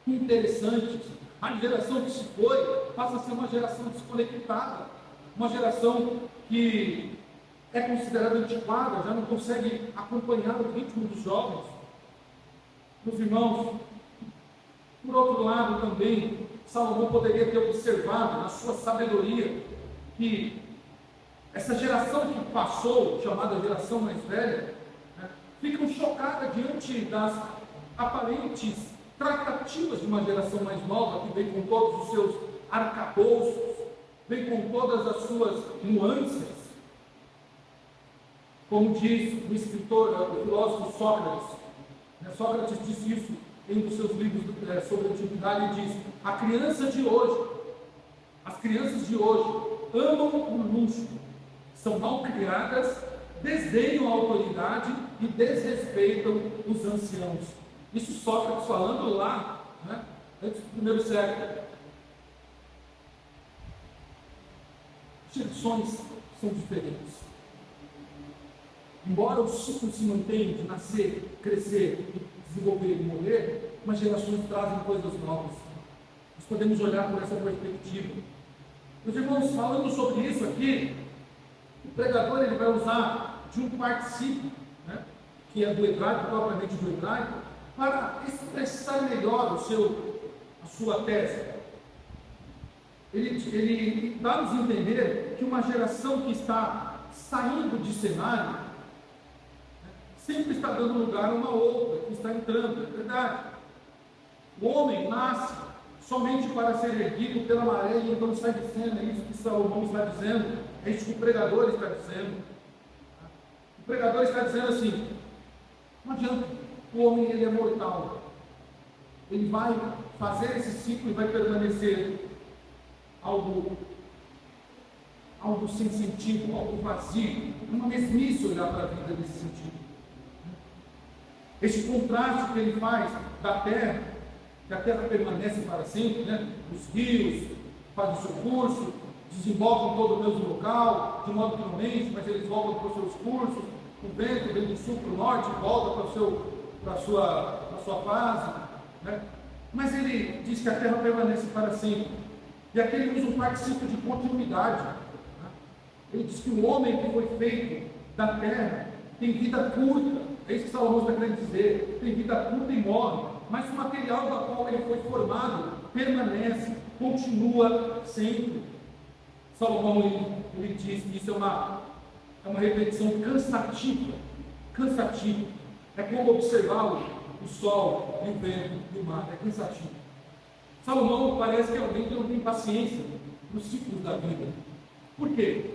interessantes. A geração que se foi passa a ser uma geração desconectada, uma geração que é considerada antiquada, já não consegue acompanhar o ritmo dos jovens. Meus irmãos, por outro lado também, Salomão poderia ter observado na sua sabedoria que essa geração que passou, chamada geração mais velha, ficam chocadas diante das aparentes tratativas de uma geração mais nova, que vem com todos os seus arcabouços, vem com todas as suas nuances. Como diz o escritor, o filósofo Sócrates, Sócrates disse isso em um dos seus livros sobre a antiguidade, e diz: a criança de hoje, as crianças de hoje amam o luxo, são mal criadas, desdenham a autoridade e desrespeitam os anciãos. Isso Sócrates falando lá, antes do primeiro século. Gerações são diferentes. Embora o ciclo se mantenha de nascer, crescer, desenvolver e morrer, mas gerações trazem coisas novas. Nós podemos olhar por essa perspectiva. Meus irmãos, falando sobre isso aqui, o pregador ele vai usar de um particípio, que é do hebraico, propriamente do hebraico, para expressar melhor a sua tese. Ele dá-nos a entender que uma geração que está saindo de cenário sempre está dando lugar a uma outra, que está entrando, é verdade. O homem nasce somente para ser erguido pela maré e então sai de cena, é isso que Salomão está dizendo, é isso que o pregador está dizendo. O pregador está dizendo assim: não adianta, o homem ele é mortal, ele vai fazer esse ciclo e vai permanecer algo sem sentido, algo vazio, uma mesmice olhar para a vida nesse sentido. Esse contraste que ele faz da terra, que a terra permanece para sempre, os rios fazem o seu curso, desembolsam todo o mesmo local, de modo que não enche, mas eles voltam para os seus cursos, o vento vem do sul para o norte, volta para a sua fase, mas ele diz que a terra permanece para sempre, e aqui ele usa um particípio de continuidade. Ele diz que o homem que foi feito da terra tem vida curta. É isso que Salomão está querendo dizer: tem vida curta e morre, mas o material da qual ele foi formado permanece, continua sempre. Salomão ele diz que isso é uma repetição cansativa. É como observar o sol, e o vento e o mar, é cansativo. Salomão parece que é alguém que não tem paciência nos ciclos da vida. Por quê?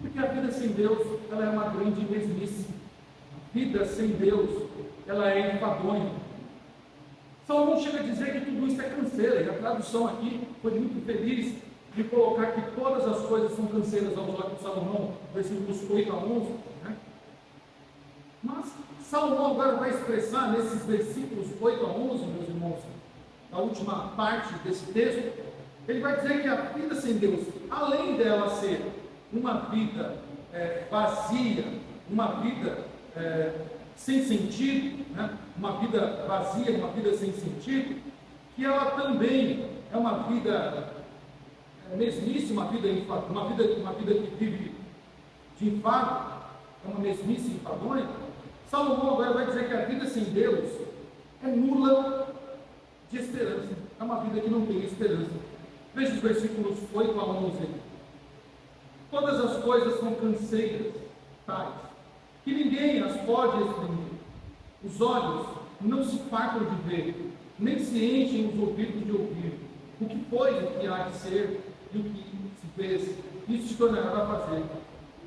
Porque a vida sem Deus ela é uma grande mesmice. Vida sem Deus, ela é enfadonha. Salomão chega a dizer que tudo isso é canseira, e a tradução aqui foi muito feliz de colocar que todas as coisas são canseiras aos olhos de Salomão, versículos 8 a 11. Mas Salomão agora vai expressar nesses versículos 8 a 11, meus irmãos, a última parte desse texto, Ele vai dizer que a vida sem Deus, além dela ser uma vida vazia, uma vida sem sentido, né? Uma vida vazia, uma vida sem sentido, que ela também é uma vida mesmice, uma vida que vive de enfado, é uma mesmice enfadonha. Salomão agora vai dizer que a vida sem Deus é nula de esperança, é uma vida que não tem esperança. Veja os versículos 8 a 11. Todas as coisas são canseiras, tais, que ninguém as pode exprimir. Os olhos não se fartam de ver, nem se enchem os ouvidos de ouvir. O que foi, o que há de ser, e o que se fez, isso se tornará a fazer.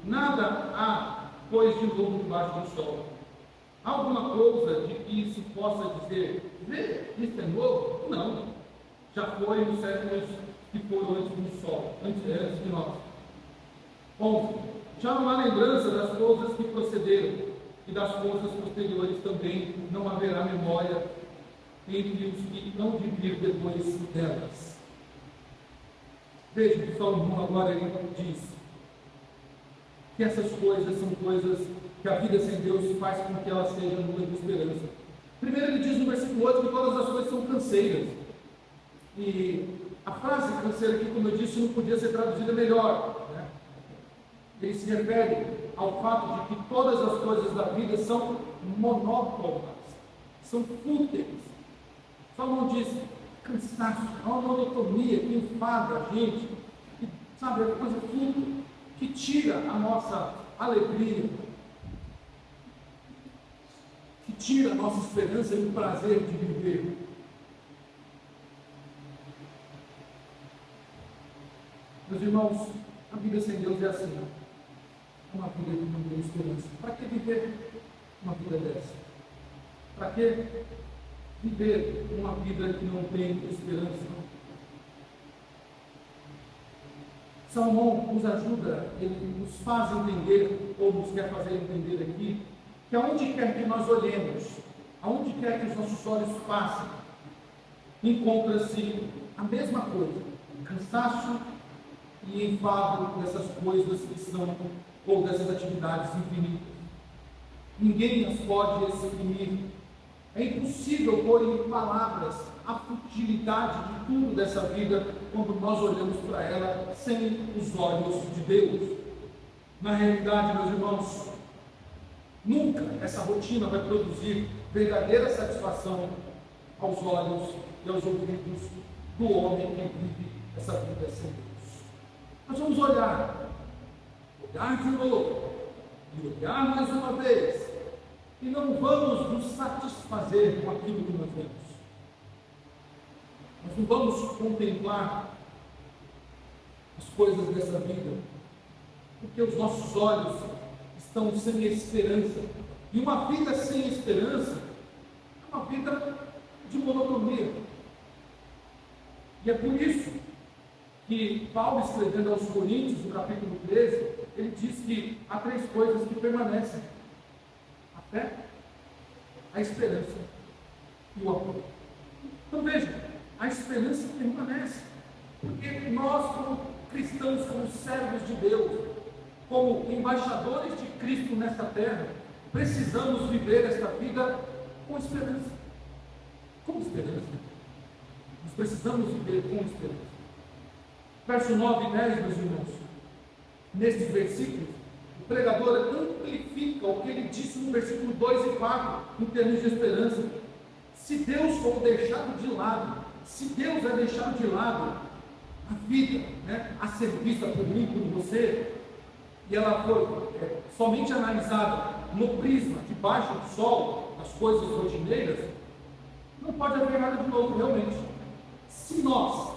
Nada há, pois, de novo debaixo do sol. Há alguma coisa de que se possa dizer, vê, isso é novo? Não. Já foi nos séculos que foram antes do sol, antes de nós. 11. Já não há lembrança das coisas que procederam, e das coisas posteriores também não haverá memória entre os que não de vir depois delas. Veja que Salomão agora ele diz que essas coisas são coisas que a vida sem Deus faz com que ela seja nula de esperança. Primeiro ele diz no versículo 8 que todas as coisas são canseiras. E a frase canseira aqui, como eu disse, não podia ser traduzida melhor, né? Ele se refere ao fato de que todas as coisas da vida são monótonas, são fúteis. Salomão diz, cansaço, é uma monotonia que enfada a gente, que, sabe, é uma coisa fútil, que tira a nossa alegria, que tira a nossa esperança e o prazer de viver. Meus irmãos, a vida sem Deus é assim, é uma vida que não tem esperança. Para que viver uma vida dessa? Para que viver uma vida que não tem esperança? Salomão nos ajuda, ele nos faz entender, ou nos quer fazer entender aqui, que aonde quer que nós olhemos, aonde quer que os nossos olhos passem, encontra-se a mesma coisa, cansaço e enfado dessas coisas que são, ou dessas atividades infinitas. Ninguém as pode exprimir. É impossível pôr em palavras a futilidade de tudo dessa vida quando nós olhamos para ela sem os olhos de Deus. Na realidade, meus irmãos, nunca essa rotina vai produzir verdadeira satisfação aos olhos e aos ouvidos do homem que vive essa vida sem Deus. Nós vamos olhar de novo, e olhar mais uma vez, e não vamos nos satisfazer com aquilo que nós vemos. Nós não vamos contemplar as coisas dessa vida, porque os nossos olhos estão sem esperança. E uma vida sem esperança é uma vida de monotonia. E é por isso que Paulo, escrevendo aos Coríntios, no capítulo 13, ele diz que há 3 coisas que permanecem: a fé, a esperança e o amor. Então veja, a esperança permanece, porque nós, como cristãos, como servos de Deus, como embaixadores de Cristo nesta terra, precisamos viver esta vida com esperança. Com esperança. Nós precisamos viver com esperança. Verso 9 e 10, meus irmãos, nestes versículos, o pregador amplifica o que ele disse no versículo 2 e 4, em termos de esperança. Se Deus for deixado de lado, se Deus é deixado de lado, a vida, a ser vista por mim, por você, e ela for somente analisada no prisma, debaixo do sol, das coisas rotineiras, não pode haver nada de novo, realmente. Se nós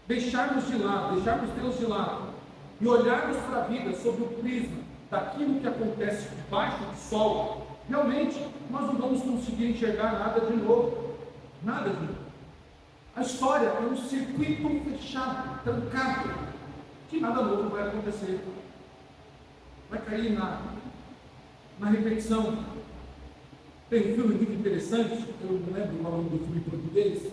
deixarmos Deus de lado e olharmos para a vida sob o prisma daquilo que acontece debaixo do sol, realmente nós não vamos conseguir enxergar nada de novo. Nada de novo. A história é um circuito fechado, trancado, que nada novo vai acontecer. Vai cair na repetição. Tem um filme muito interessante, eu não lembro o nome do filme em português,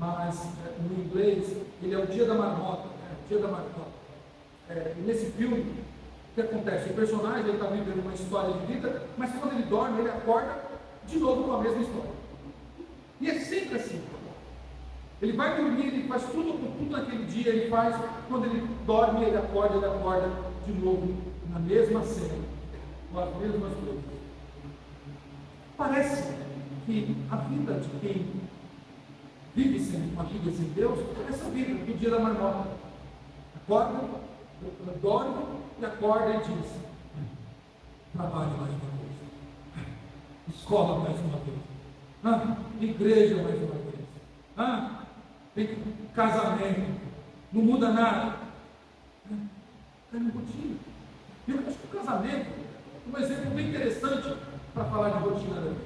mas no inglês ele é o Dia da Marmota, né? O Dia da Marmota. E nesse filme, o que acontece? O personagem está vivendo uma história de vida, mas quando ele dorme, ele acorda de novo com a mesma história. E é sempre assim. Ele vai dormir, ele faz tudo naquele dia, ele faz, quando ele dorme, ele acorda de novo na mesma cena, com as mesmas coisas. Parece que a vida de quem vive sem uma vida sem Deus é essa vida do dia da marmota. Acorda, dorme e acorda e diz: trabalho mais uma vez, escola mais uma vez, igreja mais uma vez, casamento, não muda nada. É uma rotina. Eu acho que o casamento é um exemplo bem interessante para falar de rotina da vida.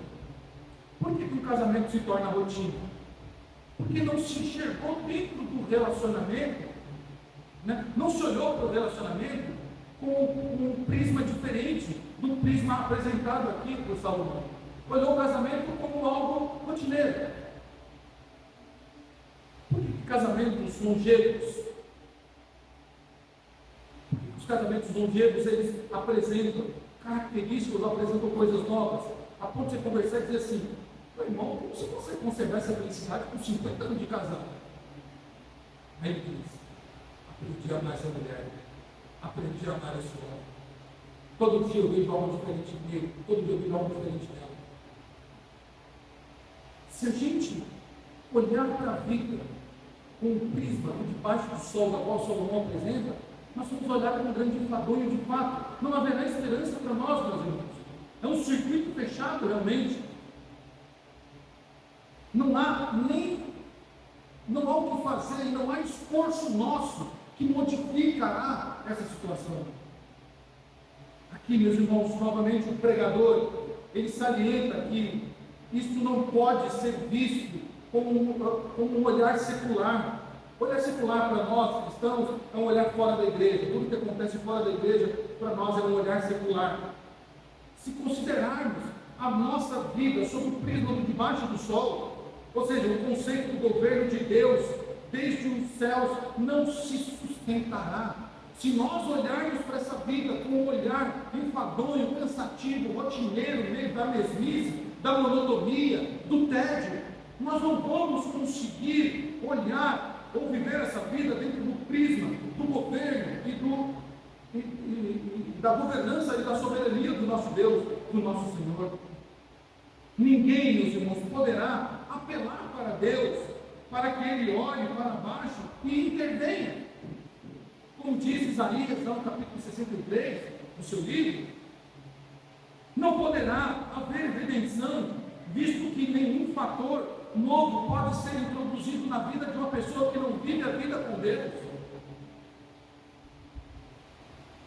Por que o casamento se torna rotina? Porque não se enxergou dentro do relacionamento, né? Não se olhou para o relacionamento com um prisma diferente do prisma apresentado aqui por Salomão. Olhou o casamento como algo rotineiro. Por que casamentos longevos? Os casamentos longevos, eles apresentam características, apresentam coisas novas, a ponto de você conversar e dizer assim: meu irmão, como você consegue conservar essa felicidade com 50 anos de casado? Aí ele diz: aprendi a amar essa mulher, aprendi a amar esse homem. Todo dia eu vejo algo diferente nele, todo dia eu vejo algo diferente nela. Se a gente olhar para a vida com um prisma debaixo do sol, da qual Salomão apresenta, nós vamos olhar como um grande enfadonho de fato. Não haverá esperança para nós, meus irmãos. É um circuito fechado, realmente. Não há o que fazer, não há esforço nosso que modificará essa situação. Aqui, meus irmãos, novamente o pregador, ele salienta que isso não pode ser visto como um olhar secular. O olhar secular para nós cristãos é um olhar fora da igreja. Tudo que acontece fora da igreja, para nós, é um olhar secular. Se considerarmos a nossa vida sob o prisma de debaixo do sol, ou seja, o conceito do governo de Deus desde os céus não se sustentará. Se nós olharmos para essa vida com um olhar enfadonho, cansativo, rotineiro, meio da mesmice, da monotonia, do tédio, nós não vamos conseguir olhar ou viver essa vida dentro do prisma do governo e da governança e da soberania do nosso Deus, do nosso Senhor. Ninguém, meus irmãos, poderá apelar para Deus para que Ele olhe para baixo e intervenha. Como diz Isaías, no capítulo 63 do seu livro, não poderá haver redenção, visto que nenhum fator novo pode ser introduzido na vida de uma pessoa que não vive a vida com Deus.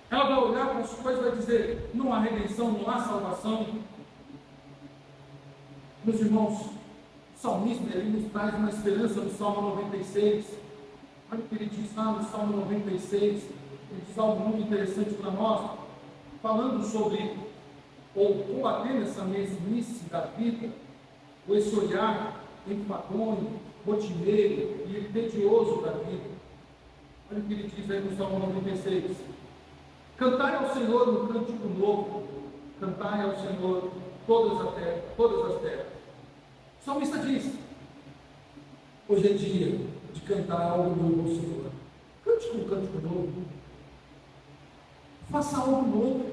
Ela vai olhar para as coisas e vai dizer: não há redenção, não há salvação. Meus irmãos, o salmista, ele nos traz uma esperança no Salmo 96. Olha o que ele diz lá no Salmo 96. Ele diz algo muito interessante para nós, falando sobre, ou combatendo essa mesmice da vida, ou esse olhar enfadonho, rotineiro e tedioso da vida. Olha o que ele diz aí no Salmo 96. Cantai ao Senhor um cântico novo, cantai ao Senhor todas as terras. O salmista diz: hoje é dia de cantar algo novo ao Senhor. Cante um cântico novo. Faça algo novo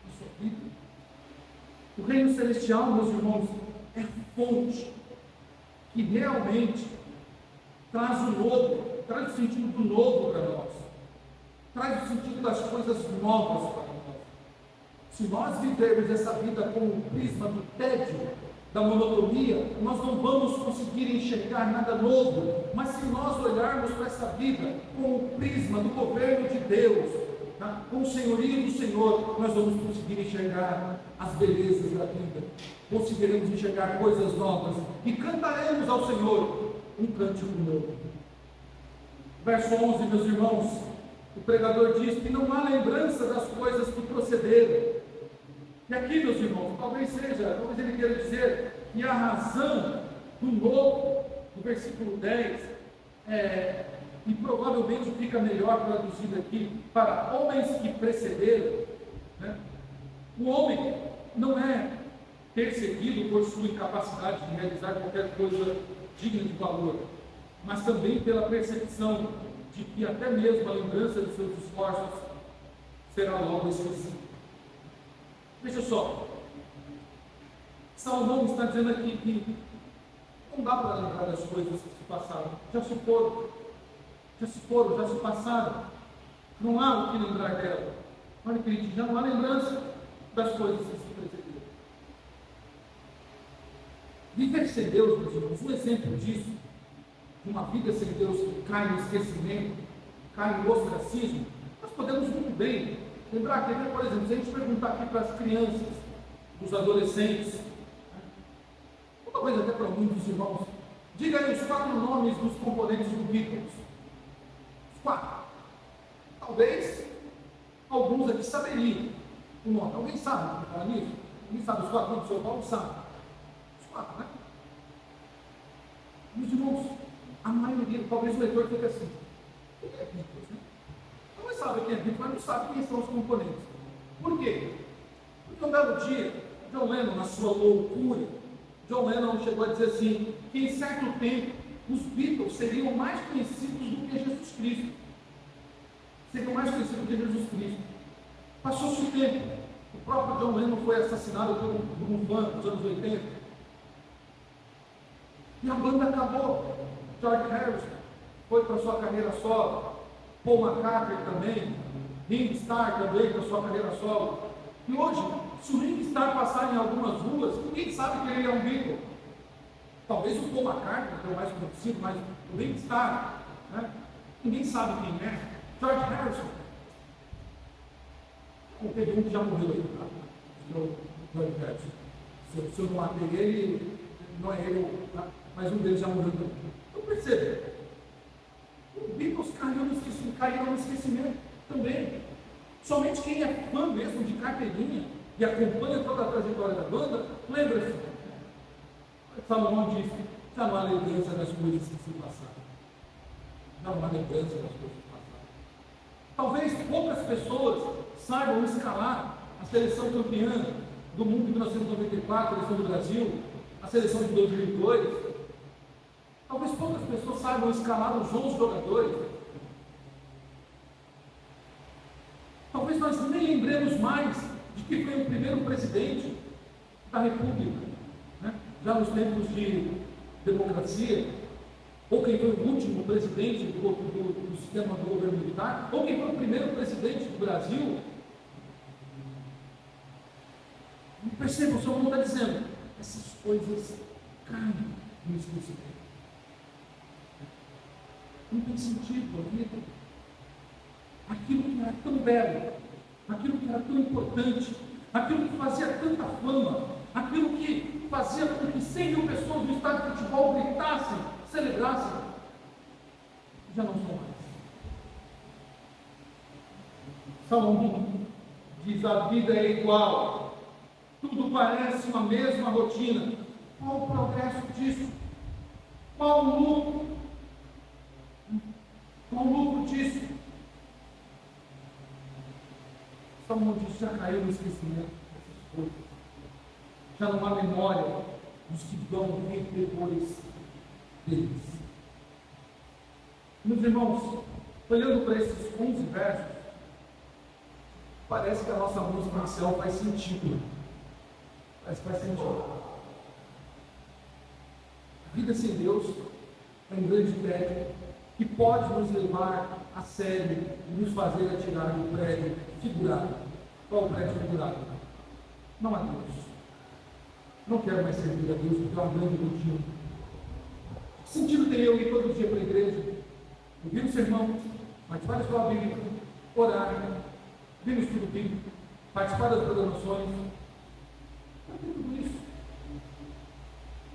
na sua vida. O reino celestial, meus irmãos, é fonte que realmente traz o novo, traz o sentido do novo para nós, traz o sentido das coisas novas para nós. Se nós vivermos essa vida com o prisma do tédio, da monotonia, nós não vamos conseguir enxergar nada novo. Mas se nós olharmos para essa vida com o prisma do governo de Deus, com o senhorio do Senhor, nós vamos conseguir enxergar as belezas da vida, conseguiremos enxergar coisas novas e cantaremos ao Senhor um cântico novo. Verso 11, meus irmãos, o pregador diz que não há lembrança das coisas que procederam. E aqui, meus irmãos, talvez ele queira dizer que a razão do novo no versículo 10, e provavelmente fica melhor traduzido aqui, para homens que precederam, né? O homem não é perseguido por sua incapacidade de realizar qualquer coisa digna de valor, mas também pela percepção de que até mesmo a lembrança de seus esforços será logo esquecida. Veja só, Salomão está dizendo aqui que não dá para lembrar das coisas que se passaram, já se foram, já se passaram, não há o que lembrar dela. Olha, querido, já não há lembrança das coisas que se precederam. Viver sem Deus, meus irmãos, um exemplo disso, de uma vida sem Deus que cai no esquecimento, cai no ostracismo, nós podemos muito bem lembrar que, por exemplo, se a gente perguntar aqui para as crianças, os adolescentes, uma coisa até para muitos irmãos, diga aí os 4 nomes dos componentes do Beatles. Os 4. Talvez alguns aqui saberiam o nome. Alguém sabe o que fala nisso? Alguém sabe os 4 nomes do seu Paulo? Sabe. Os 4, né? Meus irmãos, a maioria, talvez o leitor fique assim. Quem é Beatles, né? Talvez sabe quem é Beatles, mas não sabe quem são os componentes. Por quê? Porque um belo dia, John Lennon, na sua loucura, John Lennon chegou a dizer assim, que em certo tempo os Beatles seriam mais conhecidos do que Jesus Cristo. Seriam mais conhecidos do que Jesus Cristo. Passou-se o tempo. O próprio John Lennon foi assassinado por um fã nos anos 80. E a banda acabou. George Harrison foi para sua carreira solo. Paul McCartney também. Ringo Starr também para sua carreira solo. E hoje, se o Ringo Starr passar em algumas ruas, ninguém sabe que ele é um Beatle. Talvez o Paul McCartney, que é o mais conhecido, mas o Ringo Starr, né? Ninguém sabe quem é. George Harrison. Teve um que já morreu aí, tá? O George Harrison. Se eu não matei ele, não é ele, tá? Mas um deles já morreu também. Então perceba, os Beatles caíram no esquecimento também. Somente quem é fã mesmo de carteirinha e acompanha toda a trajetória da banda, lembra-se. Salomão disse, já não há lembrança das coisas que se passaram. Já não há lembrança das coisas que passaram. Talvez poucas pessoas saibam escalar a seleção campeã do mundo de 1994, a seleção do Brasil, a seleção de 2002. Talvez poucas pessoas saibam escalar os 11 jogadores. Talvez nós nem lembremos mais de quem foi o primeiro presidente da República, né? Já nos tempos de democracia, ou quem foi o último presidente do sistema do governo militar, ou quem foi o primeiro presidente do Brasil. Percebam, o Salomão está dizendo, essas coisas caem no esquecimento. Não tem sentido a vida. Aquilo que era tão belo, aquilo que era tão importante, aquilo que fazia tanta fama, aquilo que fazia com que 100 mil pessoas do estádio de futebol gritassem, celebrassem, já não são mais. Salomão diz: a vida é igual, tudo parece uma mesma rotina. Qual o progresso disso? Qual o lucro? Qual o lucro disso? Salomão diz: já caiu no esquecimento dessas coisas. Já não há memória dos que vão vir depois deles. Meus irmãos, olhando para esses 11 versos, parece que a nossa música inicial faz sentido. Parece que faz sentido. A vida sem Deus é um grande prédio que pode nos levar a sério e nos fazer atirar do prédio figurado. Qual é o prédio figurado? Não há Deus. Não quero mais servir a Deus porque é uma grande rotina. Que sentido tem eu ir todo dia para a igreja, ouvir o sermão, participar da escola bíblica, orar, vir no estudo bíblico, participar das programações? Não tem tudo isso.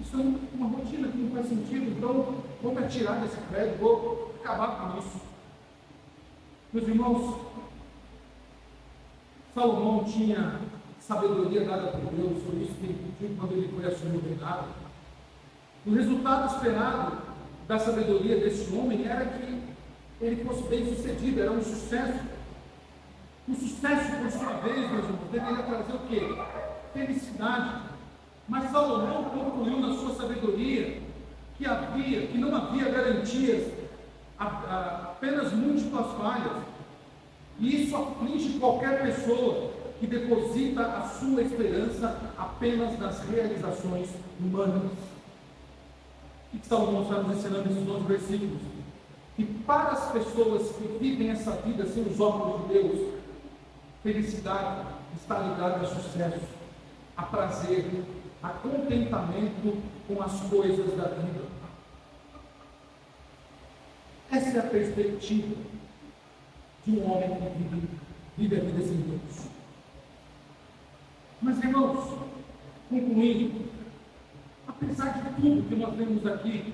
Isso é uma rotina que não faz sentido, então vou me atirar desse prédio, vou acabar com isso. Meus irmãos, Salomão tinha sabedoria dada por Deus, foi isso que ele pediu quando ele foi assumir o reinado. O resultado esperado da sabedoria desse homem era que ele fosse bem sucedido, era um sucesso. O sucesso, por sua vez, meus irmãos, deveria trazer o quê? Felicidade. Mas Salomão concluiu na sua sabedoria que não havia garantias, apenas múltiplas falhas. E isso aflige qualquer pessoa que deposita a sua esperança apenas nas realizações humanas. O que Salomão está nos ensinando nesses 11 versículos? Que para as pessoas que vivem essa vida sem os óculos de Deus, felicidade está ligada a sucesso, a prazer, a contentamento com as coisas da vida. Essa é a perspectiva de um homem que vive a vida sem Deus. Mas, irmãos, concluindo, apesar de tudo que nós vemos aqui,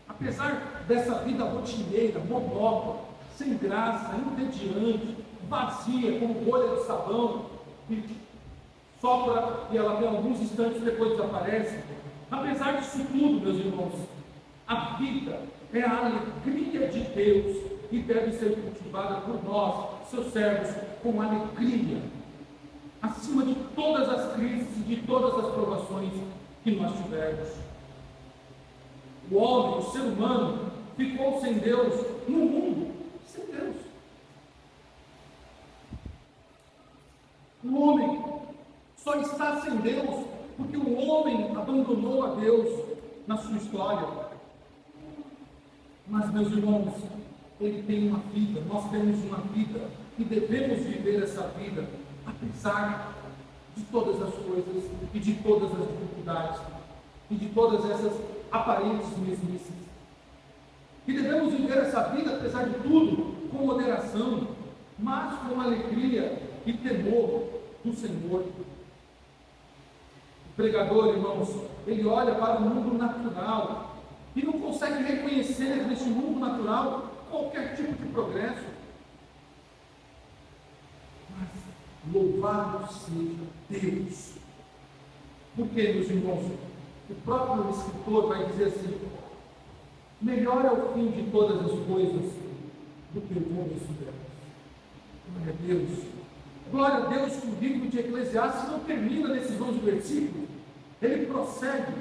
apesar dessa vida rotineira, monótona, sem graça, entediante, vazia, como bolha de sabão, que sopra e ela vem alguns instantes depois desaparece, apesar disso tudo, meus irmãos, a vida é a alegria de Deus e deve ser cultivada por nós, seus servos, com alegria, acima de todas as crises e de todas as provações que nós tivermos. O homem, o ser humano, ficou sem Deus no mundo, sem Deus. O homem só está sem Deus porque o homem abandonou a Deus na sua história. Mas, meus irmãos, ele tem uma vida, nós temos uma vida e devemos viver essa vida apesar de todas as coisas e de todas as dificuldades e de todas essas aparentes mesmices. E devemos viver essa vida apesar de tudo com moderação, mas com alegria e temor do Senhor. O pregador, irmãos, ele olha para o mundo natural e não consegue reconhecer neste mundo natural qualquer tipo de progresso. Mas louvado seja Deus. Porque, meus irmãos, o próprio escritor vai dizer assim: melhor é o fim de todas as coisas do que o começo delas. Glória a Deus. Glória a Deus que o livro de Eclesiastes não termina nesses 11 versículos. Ele prossegue,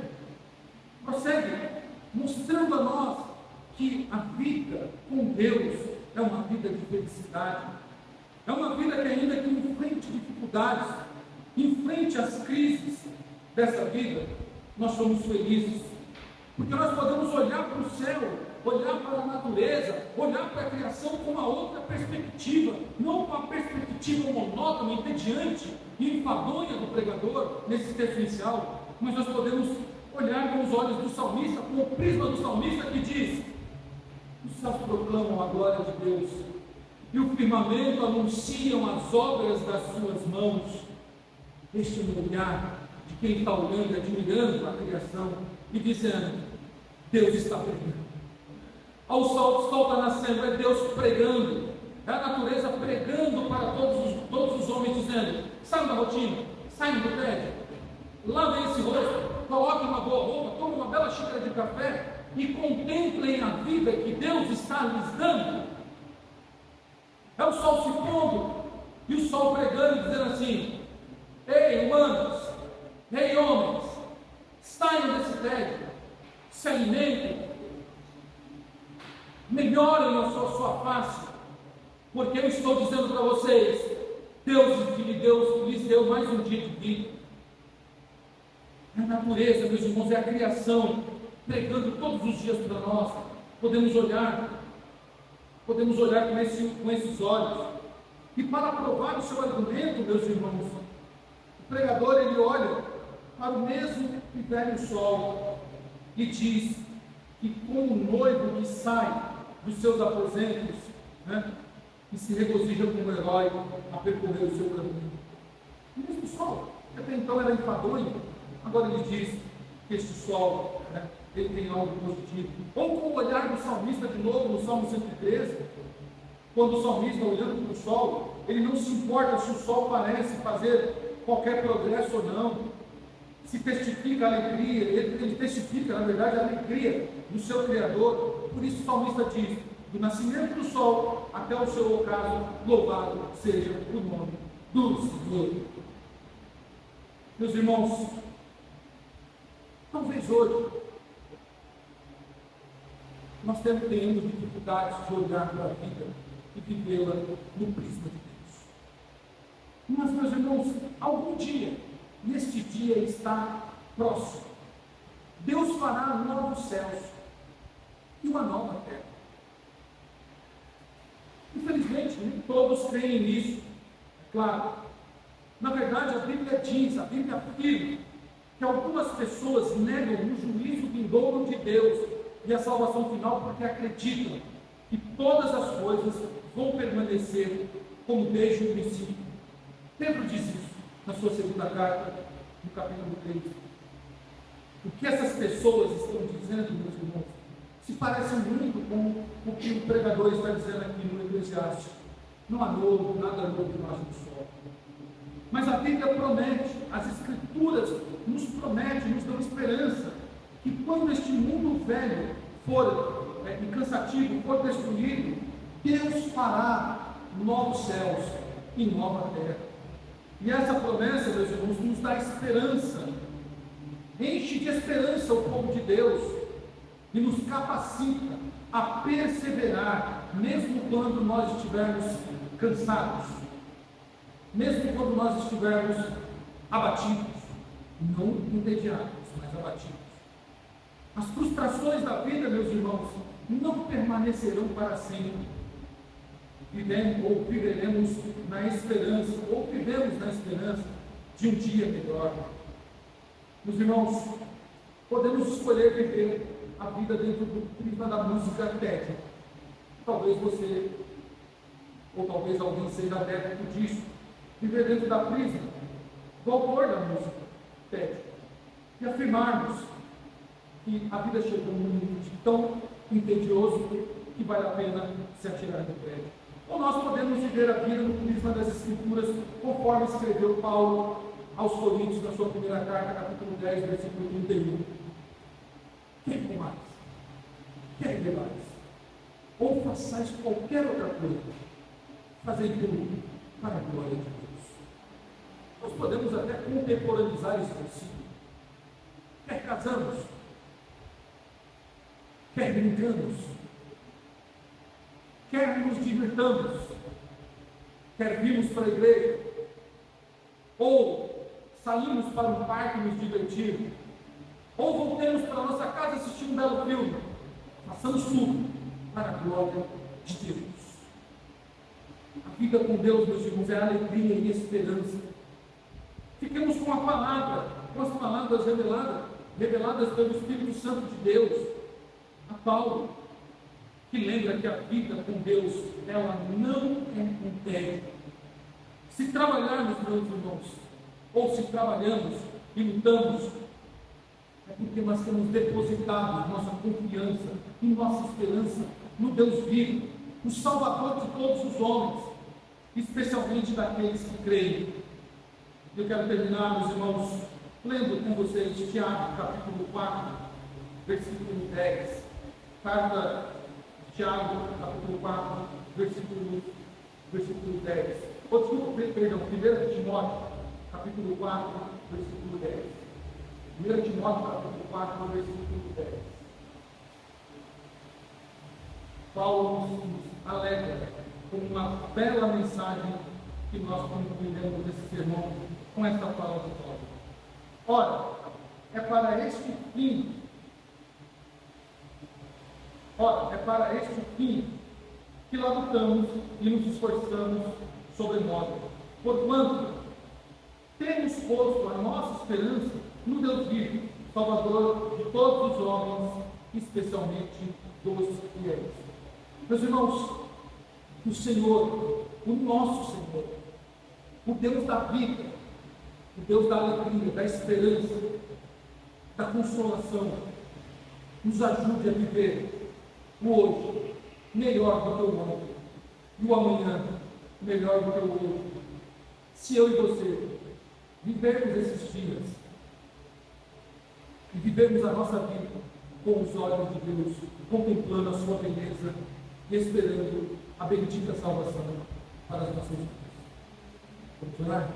mostrando a nós que a vida com Deus é uma vida de felicidade. É uma vida que, ainda que enfrente dificuldades, enfrente as crises dessa vida, nós somos felizes. Porque nós podemos olhar para o céu, olhar para a natureza, olhar para a criação com uma outra perspectiva, não com a perspectiva monótona, entediante e enfadonha do pregador nesse texto inicial, mas nós podemos olhar com os olhos do salmista, com o prisma do salmista que diz: os céus proclamam a glória de Deus e o firmamento anunciam as obras das suas mãos. Este é o olhar de quem está olhando, admirando a criação e dizendo: Deus está pregando. O sol está nascendo, é Deus pregando, é a natureza pregando para todos os homens, dizendo: saiam da rotina, saiam do tédio, lavem esse rosto, coloquem uma boa roupa, tomem uma bela xícara de café e contemplem a vida que Deus está lhes dando. É o sol se pondo e o sol pregando e dizendo assim: ei, humanos, ei, homens, saiam desse tédio, se alimentem, melhorem a sua face, porque eu estou dizendo para vocês: Deus lhes deu mais um dia de vida. É a natureza, meus irmãos, é a criação pregando todos os dias para nós. Podemos olhar com esses olhos. E para provar o seu argumento, meus irmãos, o pregador ele olha para o mesmo e velho sol e diz que, como o noivo que sai dos seus aposentos, e se regozija como um herói a percorrer o seu caminho. O mesmo sol, que até então era enfadonho, agora ele diz que este sol, ele tem algo positivo. Ou com o olhar do salmista de novo, no Salmo 113, quando o salmista, olhando para o sol, ele não se importa se o sol parece fazer qualquer progresso ou não, se testifica a alegria, ele testifica, na verdade, a alegria no seu Criador. Por isso o salmista diz: do nascimento do sol até o seu ocaso, louvado seja o nome do Senhor. Meus irmãos, talvez hoje nós tenhamos dificuldades de olhar para a vida e vivê-la no prisma de Deus. Mas, meus irmãos, algum dia, neste dia está próximo, Deus fará novos céus e uma nova terra. Infelizmente, nem todos creem nisso, é claro. Na verdade, a Bíblia diz, a Bíblia afirma, que algumas pessoas negam o juízo vindouro de Deus e a salvação final porque acreditam que todas as coisas vão permanecer como desde o princípio. Pedro diz isso na sua segunda carta, no capítulo 3. O que essas pessoas estão dizendo, meus irmãos, se parece muito com o que o pregador está dizendo aqui no Eclesiástico. Não há novo, nada novo debaixo do sol. Mas a Bíblia promete, as Escrituras nos prometem, nos dão esperança, que quando este mundo velho for cansativo, for destruído, Deus fará novos céus e nova terra. E essa promessa, meus irmãos, nos dá esperança, enche de esperança o povo de Deus e nos capacita a perseverar, mesmo quando nós estivermos cansados, mesmo quando nós estivermos abatidos, não entediados, mas abatidos. As frustrações da vida, meus irmãos, não permanecerão para sempre. Viveremos na esperança, ou vivemos na esperança de um dia melhor. Meus irmãos, podemos escolher viver a vida dentro do prisma da música técnica. Talvez você, ou talvez alguém seja adepto disso, viver dentro da prisma do autor da música técnica e afirmarmos que a vida chegou num limite tão entedioso que vale a pena se atirar do prédio. Ou nós podemos viver a vida no prisma das Escrituras, conforme escreveu Paulo aos Coríntios, na sua primeira carta, capítulo 10, versículo 31. Quer mais? Quer ver mais? Ou façais qualquer outra coisa, fazei tudo para a glória de Deus. Nós podemos até contemporaneizar esse versículo. Quer casamos? Quer brincamos? Quer nos divirtamos? Quer virmos para a igreja? Ou saímos para um parque nos divertir? Ou voltemos para a nossa casa assistir um belo filme? Façamos tudo para a glória de Deus. A vida com Deus, meus irmãos, é alegria e esperança. Fiquemos com a palavra, com as palavras reveladas pelo Espírito Santo de Deus a Paulo, que lembra que a vida com Deus, ela não é um tédio. Se trabalharmos, meus irmãos, ou se trabalhamos e lutamos, é porque nós temos depositado nossa confiança e nossa esperança no Deus vivo, no Salvador de todos os homens, especialmente daqueles que creem. Eu quero terminar, meus irmãos, lendo com vocês Tiago, capítulo 4, versículo 10. Carta de Tiago, capítulo 4, versículo 10. Perdão, 1 Timóteo, capítulo 4, versículo 10. 1 Timóteo, capítulo 4, versículo 10. Paulo nos alegra com uma bela mensagem que nós concluiremos desse sermão com esta fala de Paulo. Ora, é para este fim que lá lutamos e nos esforçamos sobremodo, porquanto temos posto a nossa esperança no Deus vivo, Salvador de todos os homens, especialmente dos fiéis. Meus irmãos, o Senhor, o nosso Senhor, o Deus da vida, o Deus da alegria, da esperança, da consolação, nos ajude a viver o hoje melhor do que o ontem, e o amanhã melhor do que o hoje. Se eu e você vivermos esses dias e vivermos a nossa vida com os olhos de Deus, contemplando a sua beleza e esperando a bendita salvação para as nossas vidas. Vamos orar?